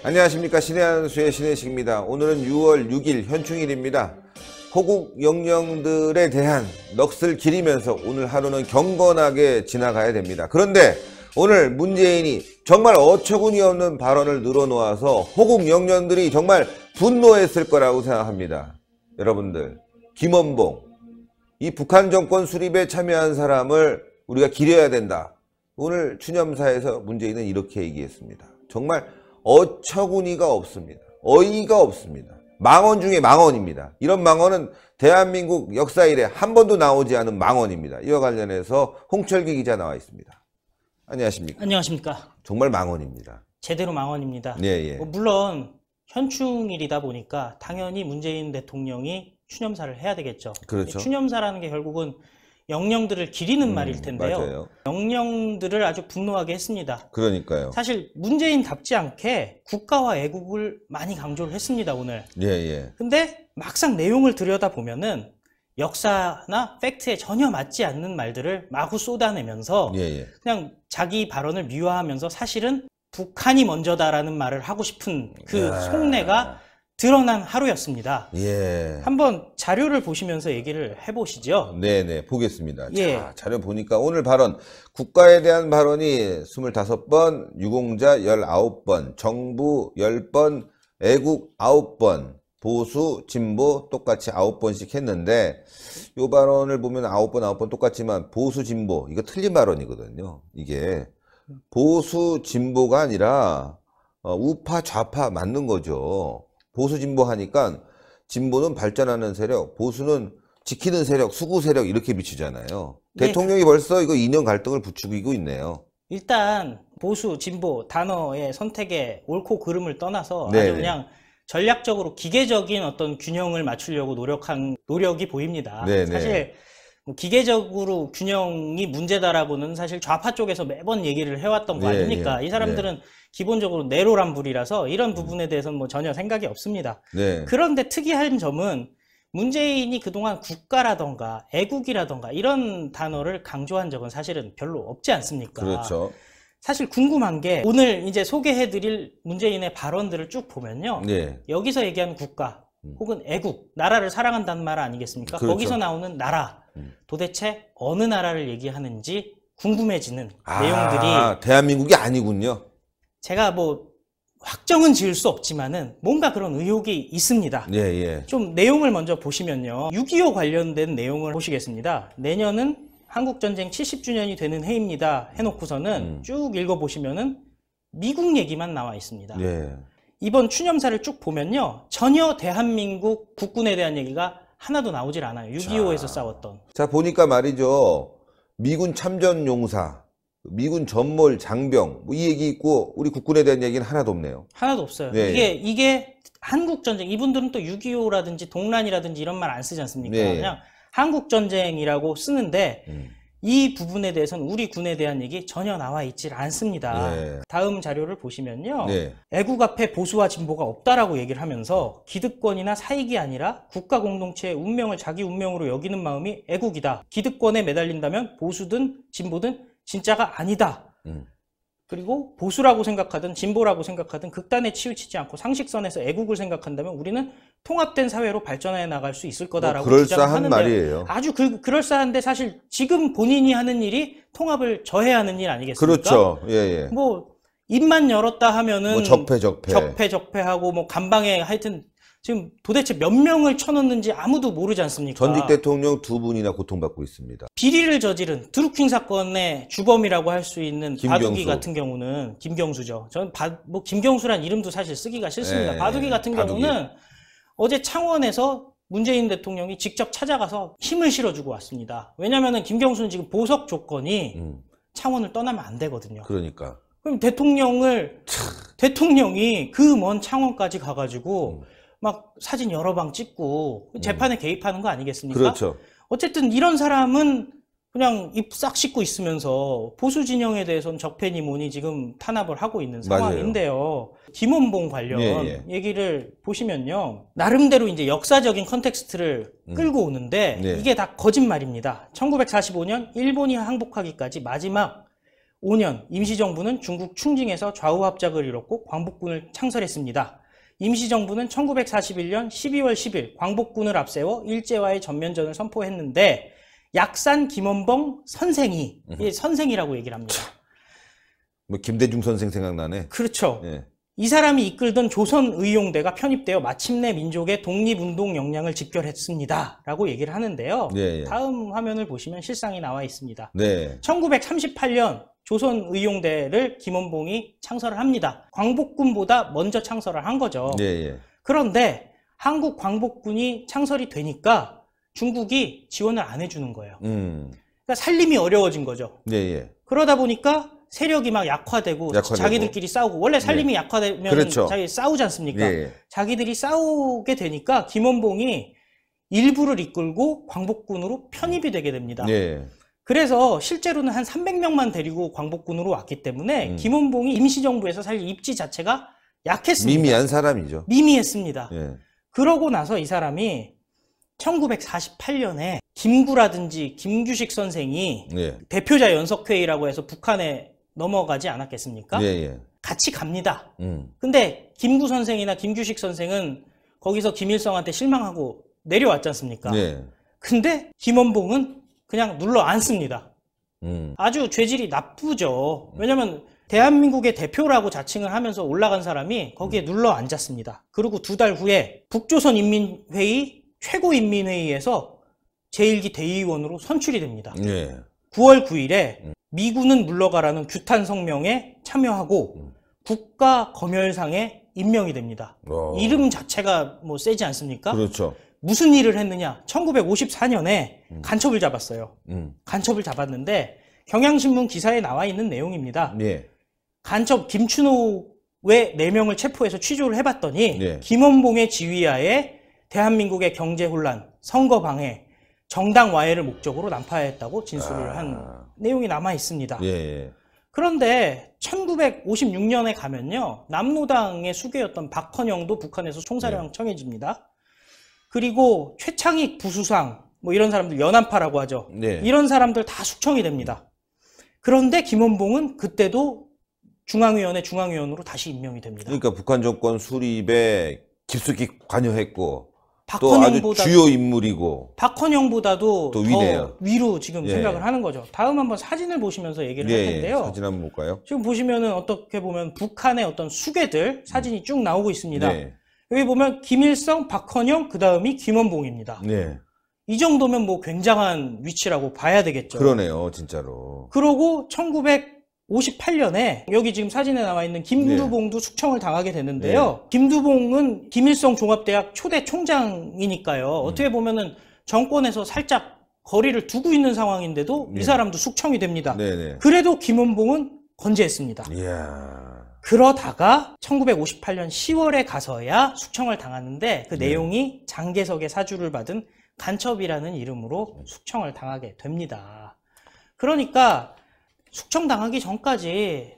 안녕하십니까. 신의 한수의 신혜식입니다. 오늘은 6월 6일 현충일입니다. 호국 영령들에 대한 넋을 기리면서 오늘 하루는 경건하게 지나가야 됩니다. 그런데 오늘 문재인이 정말 어처구니 없는 발언을 늘어놓아서 호국 영령들이 정말 분노했을 거라고 생각합니다. 여러분들, 김원봉, 이 북한 정권 수립에 참여한 사람을 우리가 기려야 된다. 오늘 추념사에서 문재인은 이렇게 얘기했습니다. 정말 어처구니가 없습니다. 어이가 없습니다. 망언 중에 망언입니다. 이런 망언은 대한민국 역사 이래 한 번도 나오지 않은 망언입니다. 이와 관련해서 홍철기 기자 나와 있습니다. 안녕하십니까? 안녕하십니까? 정말 망언입니다. 제대로 망언입니다. 예. 물론 현충일이다 보니까 당연히 문재인 대통령이 추념사를 해야 되겠죠. 그렇죠. 추념사라는 게 결국은 영령들을 기리는 말일 텐데요. 맞아요. 영령들을 아주 분노하게 했습니다. 그러니까요. 사실 문재인답지 않게 국가와 애국을 많이 강조를 했습니다, 오늘. 예. 근데 막상 내용을 들여다보면은 역사나 팩트에 전혀 맞지 않는 말들을 마구 쏟아내면서 예. 그냥 자기 발언을 미화하면서 사실은 북한이 먼저다라는 말을 하고 싶은 그 속내가 드러난 하루였습니다. 예. 한번 자료를 보시면서 얘기를 해보시죠. 네네, 보겠습니다. 예. 자, 자료 보니까 오늘 발언, 국가에 대한 발언이 25번, 유공자 19번, 정부 10번, 애국 9번, 보수, 진보 똑같이 9번씩 했는데, 요 발언을 보면 9번 똑같지만 보수, 진보, 이거 틀린 발언이거든요. 이게 보수, 진보가 아니라 우파, 좌파 맞는 거죠. 보수, 진보 하니까 진보는 발전하는 세력, 보수는 지키는 세력, 수구 세력 이렇게 비추잖아요. 네. 대통령이 벌써 이거 이념 갈등을 부추기고 있네요. 일단 보수, 진보 단어의 선택에 옳고 그름을 떠나서 네네. 아주 그냥 전략적으로 기계적인 어떤 균형을 맞추려고 노력한 노력이 보입니다. 네네. 사실 뭐 기계적으로 균형이 문제다라고는 사실 좌파 쪽에서 매번 얘기를 해왔던 거 아닙니까? 이 사람들은 기본적으로 내로남불이라서 이런 부분에 대해서는 뭐 전혀 생각이 없습니다. 네. 그런데 특이한 점은 문재인이 그동안 국가라던가 애국이라던가 이런 단어를 강조한 적은 사실은 별로 없지 않습니까? 그렇죠. 사실 궁금한 게 오늘 이제 소개해드릴 문재인의 발언들을 쭉 보면요. 네. 여기서 얘기하는 국가 혹은 애국, 나라를 사랑한다는 말 아니겠습니까? 그렇죠. 거기서 나오는 나라, 도대체 어느 나라를 얘기하는지 궁금해지는 내용들이 대한민국이 아니군요. 제가 뭐 확정은 지을 수 없지만은 뭔가 그런 의혹이 있습니다. 예. 좀 내용을 먼저 보시면요. 6.25 관련된 내용을 보시겠습니다. 내년은 한국전쟁 70주년이 되는 해입니다. 해놓고서는 쭉 읽어보시면은 미국 얘기만 나와 있습니다. 예. 이번 추념사를 쭉 보면요. 전혀 대한민국 국군에 대한 얘기가 하나도 나오질 않아요. 6.25에서 싸웠던. 자, 보니까 말이죠. 미군 참전용사, 미군 전몰 장병, 뭐 이 얘기 있고, 우리 국군에 대한 얘기는 하나도 없네요. 하나도 없어요. 네. 이게 한국전쟁, 이분들은 또 6.25라든지 동란이라든지 이런 말 안 쓰지 않습니까? 네. 그냥 한국전쟁이라고 쓰는데, 이 부분에 대해서는 우리 군에 대한 얘기 전혀 나와 있질 않습니다. 네. 다음 자료를 보시면요. 네. 애국 앞에 보수와 진보가 없다라고 얘기를 하면서 기득권이나 사익이 아니라 국가 공동체의 운명을 자기 운명으로 여기는 마음이 애국이다. 기득권에 매달린다면 보수든 진보든 진짜가 아니다. 그리고 보수라고 생각하든 진보라고 생각하든 극단에 치우치지 않고 상식선에서 애국을 생각한다면 우리는 통합된 사회로 발전해 나갈 수 있을 거다라고 그럴싸한 주장하는데요. 말이에요. 아주 그럴싸한데 사실 지금 본인이 하는 일이 통합을 저해하는 일 아니겠습니까? 그렇죠. 예. 뭐 입만 열었다 하면은 뭐 적폐하고 뭐 간방에 하여튼 지금 도대체 몇 명을 쳐넣는지 아무도 모르지 않습니까? 전직 대통령 2분이나 고통받고 있습니다. 비리를 저지른 드루킹 사건의 주범이라고 할 수 있는 김경수. 바둑이 같은 경우는 김경수죠. 저는 뭐 김경수란 이름도 사실 쓰기가 싫습니다. 네, 바둑이 같은 경우는 어제 창원에서 문재인 대통령이 직접 찾아가서 힘을 실어주고 왔습니다. 왜냐면은 김경수는 지금 보석 조건이 창원을 떠나면 안 되거든요. 그러니까. 그럼 대통령이 그 먼 창원까지 가가지고 막 사진 여러 방 찍고 재판에 개입하는 거 아니겠습니까? 그렇죠. 어쨌든 이런 사람은 그냥 입 싹 씻고 있으면서 보수 진영에 대해서는 적폐니 뭐니 지금 탄압을 하고 있는 상황인데요. 김원봉 관련 얘기를 보시면요. 나름대로 이제 역사적인 컨텍스트를 끌고 오는데 이게 다 거짓말입니다. 1945년 일본이 항복하기까지 마지막 5년 임시정부는 중국 충징에서 좌우합작을 이뤘고 광복군을 창설했습니다. 임시정부는 1941년 12월 10일 광복군을 앞세워 일제와의 전면전을 선포했는데 약산 김원봉 선생이 선생이라고 얘기를 합니다. 뭐 김대중 선생 생각나네. 그렇죠. 예. 이 사람이 이끌던 조선의용대가 편입되어 마침내 민족의 독립운동 역량을 직결했습니다. 라고 얘기를 하는데요. 예, 예. 다음 화면을 보시면 실상이 나와 있습니다. 네. 1938년 조선의용대를 김원봉이 창설을 합니다. 광복군보다 먼저 창설을 한 거죠. 예, 예. 그런데 한국 광복군이 창설이 되니까 중국이 지원을 안 해주는 거예요. 그러니까 살림이 어려워진 거죠. 예, 예. 그러다 보니까 세력이 막 약화되고 자기들끼리 싸우고, 원래 살림이 약화되면 그렇죠. 자기 싸우지 않습니까? 예, 예. 자기들이 싸우게 되니까 김원봉이 일부를 이끌고 광복군으로 편입이 되게 됩니다. 예. 그래서 실제로는 한 300명만 데리고 광복군으로 왔기 때문에 김원봉이 임시정부에서 사실 입지 자체가 약했습니다. 미미한 사람이죠. 미미했습니다. 예. 그러고 나서 이 사람이 1948년에 김구라든지 김규식 선생이 예. 대표자 연석회의라고 해서 북한에 넘어가지 않았겠습니까? 예, 예. 같이 갑니다. 근데 김구 선생이나 김규식 선생은 거기서 김일성한테 실망하고 내려왔지 않습니까? 예. 근데 김원봉은 그냥 눌러 앉습니다. 아주 죄질이 나쁘죠. 왜냐면 대한민국의 대표라고 자칭을 하면서 올라간 사람이 거기에 눌러 앉았습니다. 그리고 2달 후에 북조선인민회의 최고인민회의에서 제1기 대의원으로 선출이 됩니다. 예. 9월 9일에 미군은 물러가라는 규탄 성명에 참여하고 국가검열상에 임명이 됩니다. 이름 자체가 뭐 세지 않습니까? 그렇죠. 무슨 일을 했느냐? 1954년에 간첩을 잡았어요. 간첩을 잡았는데 경향신문 기사에 나와 있는 내용입니다. 예. 간첩 김춘호의 4명을 체포해서 취조를 해봤더니 예. 김원봉의 지휘하에 대한민국의 경제혼란, 선거방해, 정당 와해를 목적으로 난파했다고 진술을 한 내용이 남아 있습니다. 예. 그런데 1956년에 가면요, 남로당의 수괴였던 박헌영도 북한에서 총사령 청해집니다. 그리고 최창익 부수상, 뭐 이런 사람들 연안파라고 하죠. 네. 이런 사람들 다 숙청이 됩니다. 그런데 김원봉은 그때도 중앙위원으로 다시 임명이 됩니다. 그러니까 북한 정권 수립에 깊숙이 관여했고 또 아주 주요 인물이고 박헌영보다도 또 더 위로 지금 예. 생각을 하는 거죠. 다음 한번 사진을 보시면서 얘기를 예, 할 텐데요. 사진 한번 볼까요? 지금 보시면은 어떻게 보면 북한의 어떤 수괴들 사진이 쭉 나오고 있습니다. 네. 여기 보면 김일성, 박헌영, 그 다음이 김원봉입니다. 네. 이 정도면 뭐 굉장한 위치라고 봐야 되겠죠. 그러네요, 진짜로. 그러고 1958년에 여기 지금 사진에 나와 있는 김두봉도 숙청을 당하게 되는데요. 김두봉은 김일성 종합대학 초대 총장이니까요. 어떻게 보면은 정권에서 살짝 거리를 두고 있는 상황인데도 이 사람도 숙청이 됩니다. 네네. 그래도 김원봉은 건재했습니다. 이야. 그러다가 1958년 10월에 가서야 숙청을 당하는데 그 내용이 장개석의 사주를 받은 간첩이라는 이름으로 숙청을 당하게 됩니다. 그러니까 숙청당하기 전까지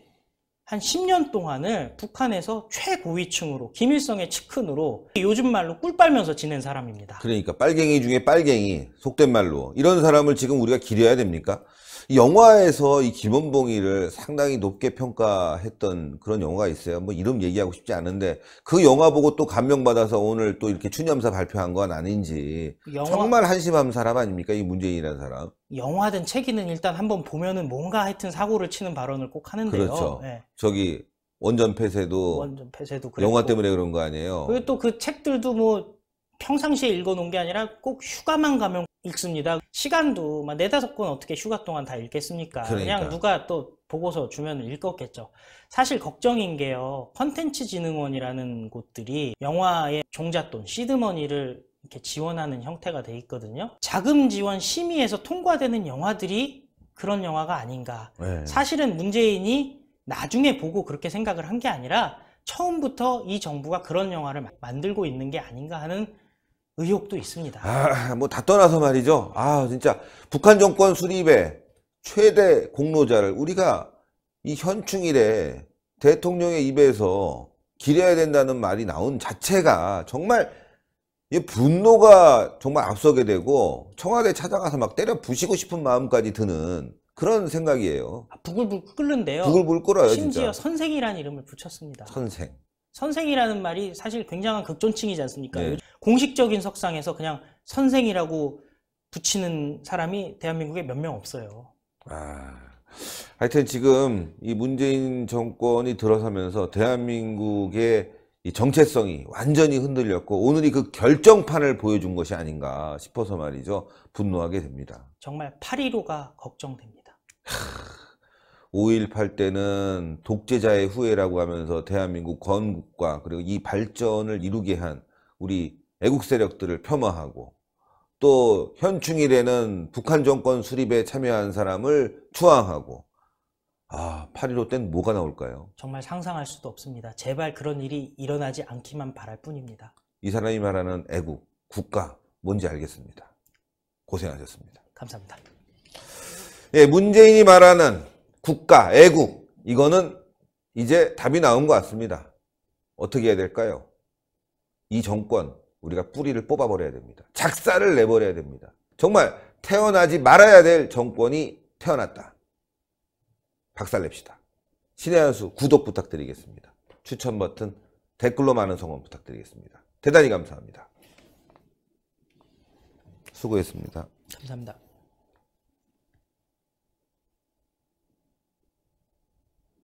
한 10년 동안을 북한에서 최고위층으로 김일성의 측근으로 요즘 말로 꿀 빨면서 지낸 사람입니다. 그러니까 빨갱이 중에 빨갱이, 속된 말로 이런 사람을 지금 우리가 기려야 됩니까? 이 영화에서 이 김원봉이를 상당히 높게 평가했던 그런 영화가 있어요. 뭐 이름 얘기하고 싶지 않은데 그 영화 보고 또 감명받아서 오늘 또 이렇게 추념사 발표한 건 아닌지. 정말 한심한 사람 아닙니까? 이 문재인이라는 사람. 영화든 책이든 일단 한번 보면은 뭔가 하여튼 사고를 치는 발언을 꼭 하는데요. 그렇죠. 네. 저기 원전 폐쇄도 영화 때문에 그런 거 아니에요? 그리고 또 그 책들도 뭐 평상시에 읽어놓은 게 아니라 꼭 휴가만 가면 읽습니다. 시간도 막 4-5권 어떻게 휴가 동안 다 읽겠습니까? 그러니까. 그냥 누가 또 보고서 주면 읽었겠죠. 사실 걱정인 게요. 컨텐츠진흥원이라는 곳들이 영화의 종잣돈, 시드머니를 이렇게 지원하는 형태가 돼 있거든요. 자금 지원 심의에서 통과되는 영화들이 그런 영화가 아닌가. 네. 사실은 문재인이 나중에 보고 그렇게 생각을 한 게 아니라 처음부터 이 정부가 그런 영화를 만들고 있는 게 아닌가 하는 의혹도 있습니다. 뭐 다 떠나서 말이죠. 진짜 북한 정권 수립의 최대 공로자를 우리가 이 현충일에 대통령의 입에서 기려야 된다는 말이 나온 자체가 정말 이 분노가 정말 앞서게 되고 청와대 찾아가서 막 때려 부시고 싶은 마음까지 드는 그런 생각이에요. 부글부글 끓는데요. 부글부글 끓어요, 심지어 진짜. 선생이라는 이름을 붙였습니다. 선생. 선생이라는 말이 사실 굉장한 극존칭이지 않습니까? 네. 공식적인 석상에서 그냥 선생이라고 붙이는 사람이 대한민국에 몇 명 없어요. 하여튼 지금 이 문재인 정권이 들어서면서 대한민국의 이 정체성이 완전히 흔들렸고 오늘이 그 결정판을 보여준 것이 아닌가 싶어서 말이죠. 분노하게 됩니다. 정말 8.15가 걱정됩니다. 5.18 때는 독재자의 후예라고 하면서 대한민국 건국과 그리고 이 발전을 이루게 한 우리 애국 세력들을 폄하하고 또 현충일에는 북한 정권 수립에 참여한 사람을 추앙하고 8.15 때는 뭐가 나올까요? 정말 상상할 수도 없습니다. 제발 그런 일이 일어나지 않기만 바랄 뿐입니다. 이 사람이 말하는 애국, 국가 뭔지 알겠습니다. 고생하셨습니다. 감사합니다. 예, 문재인이 말하는 국가, 애국 이거는 이제 답이 나온 것 같습니다. 어떻게 해야 될까요? 이 정권 우리가 뿌리를 뽑아버려야 됩니다. 작사를 내버려야 됩니다. 정말 태어나지 말아야 될 정권이 태어났다. 박살냅시다. 신의 한 수 구독 부탁드리겠습니다. 추천 버튼, 댓글로 많은 성원 부탁드리겠습니다. 대단히 감사합니다. 수고했습니다. 감사합니다.